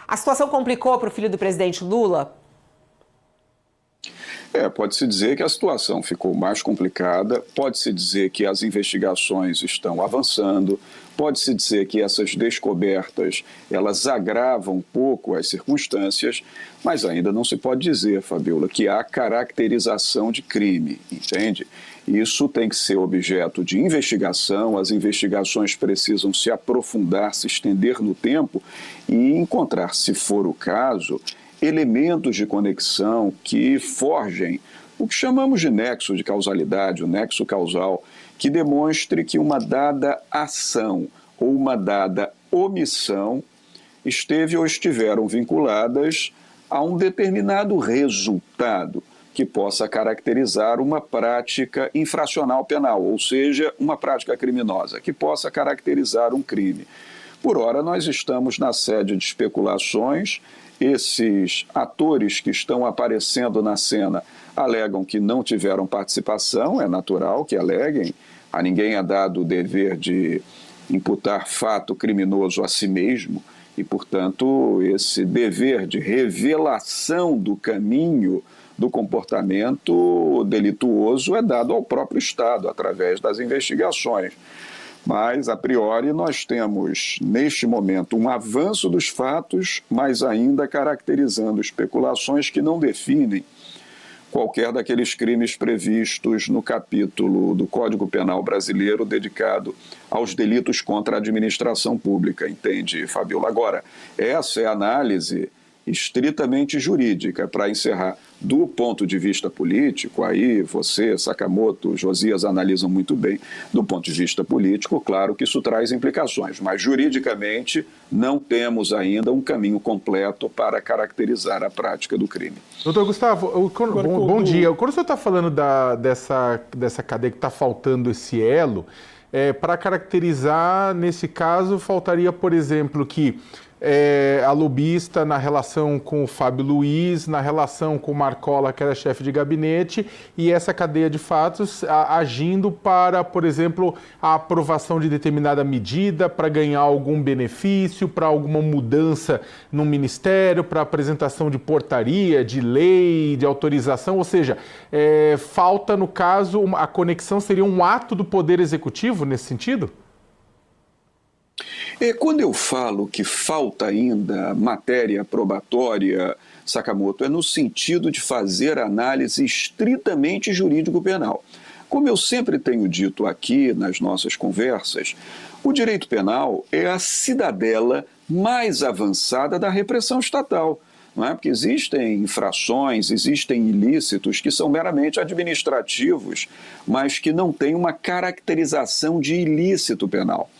A situação complicou para o filho do presidente Lula? Pode-se dizer que a situação ficou mais complicada, pode-se dizer que as investigações estão avançando, pode-se dizer que essas descobertas, elas agravam um pouco as circunstâncias, mas ainda não se pode dizer, Fabiola, que há caracterização de crime, entende? Isso tem que ser objeto de investigação, as investigações precisam se aprofundar, se estender no tempo e encontrar, se for o caso, elementos de conexão que forjem o que chamamos de nexo de causalidade, o nexo causal, que demonstre que uma dada ação ou uma dada omissão esteve ou estiveram vinculadas a um determinado resultado que possa caracterizar uma prática infracional penal, ou seja, uma prática criminosa, que possa caracterizar um crime. Por ora, nós estamos na sede de especulações. Esses atores que estão aparecendo na cena alegam que não tiveram participação, é natural que aleguem, a ninguém é dado o dever de imputar fato criminoso a si mesmo e, portanto, esse dever de revelação do caminho do comportamento delituoso é dado ao próprio Estado, através das investigações. Mas, a priori, nós temos, neste momento, um avanço dos fatos, mas ainda caracterizando especulações que não definem qualquer daqueles crimes previstos no capítulo do Código Penal brasileiro dedicado aos delitos contra a administração pública, entende, Fabiola? Agora, essa é a análise estritamente jurídica. Para encerrar, do ponto de vista político, aí você, Sakamoto, Josias analisam muito bem, do ponto de vista político, claro que isso traz implicações, mas juridicamente não temos ainda um caminho completo para caracterizar a prática do crime. Doutor Gustavo, bom dia. Quando o senhor está falando dessa cadeia que está faltando esse elo, para caracterizar, nesse caso, faltaria, por exemplo, que a lobista na relação com o Fábio Luiz, na relação com o Marcola, que era chefe de gabinete, e essa cadeia de fatos agindo para, por exemplo, a aprovação de determinada medida, para ganhar algum benefício, para alguma mudança no ministério, para apresentação de portaria, de lei, de autorização, ou seja, falta, no caso, a conexão seria um ato do Poder Executivo nesse sentido? Quando eu falo que falta ainda matéria probatória, Sakamoto, é no sentido de fazer análise estritamente jurídico-penal. Como eu sempre tenho dito aqui nas nossas conversas, o direito penal é a cidadela mais avançada da repressão estatal. Não é? Porque existem infrações, existem ilícitos que são meramente administrativos, mas que não têm uma caracterização de ilícito penal.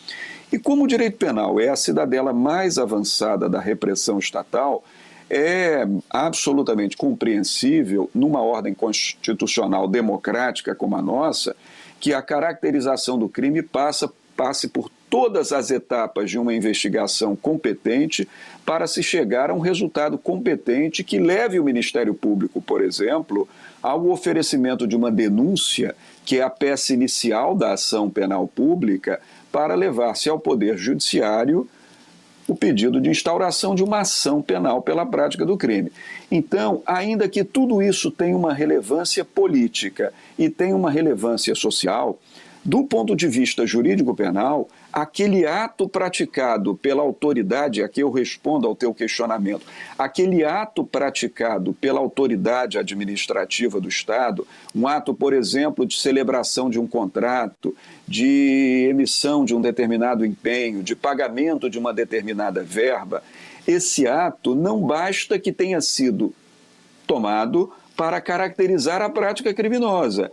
E como o direito penal é a cidadela mais avançada da repressão estatal, é absolutamente compreensível, numa ordem constitucional democrática como a nossa, que a caracterização do crime passe por todas as etapas de uma investigação competente para se chegar a um resultado competente que leve o Ministério Público, por exemplo, ao oferecimento de uma denúncia, que é a peça inicial da ação penal pública, para levar-se ao Poder Judiciário o pedido de instauração de uma ação penal pela prática do crime. Então, ainda que tudo isso tenha uma relevância política e tenha uma relevância social, do ponto de vista jurídico-penal, aquele ato praticado pela autoridade, aqui eu respondo ao teu questionamento, aquele ato praticado pela autoridade administrativa do Estado, um ato, por exemplo, de celebração de um contrato, de emissão de um determinado empenho, de pagamento de uma determinada verba, esse ato não basta que tenha sido tomado para caracterizar a prática criminosa.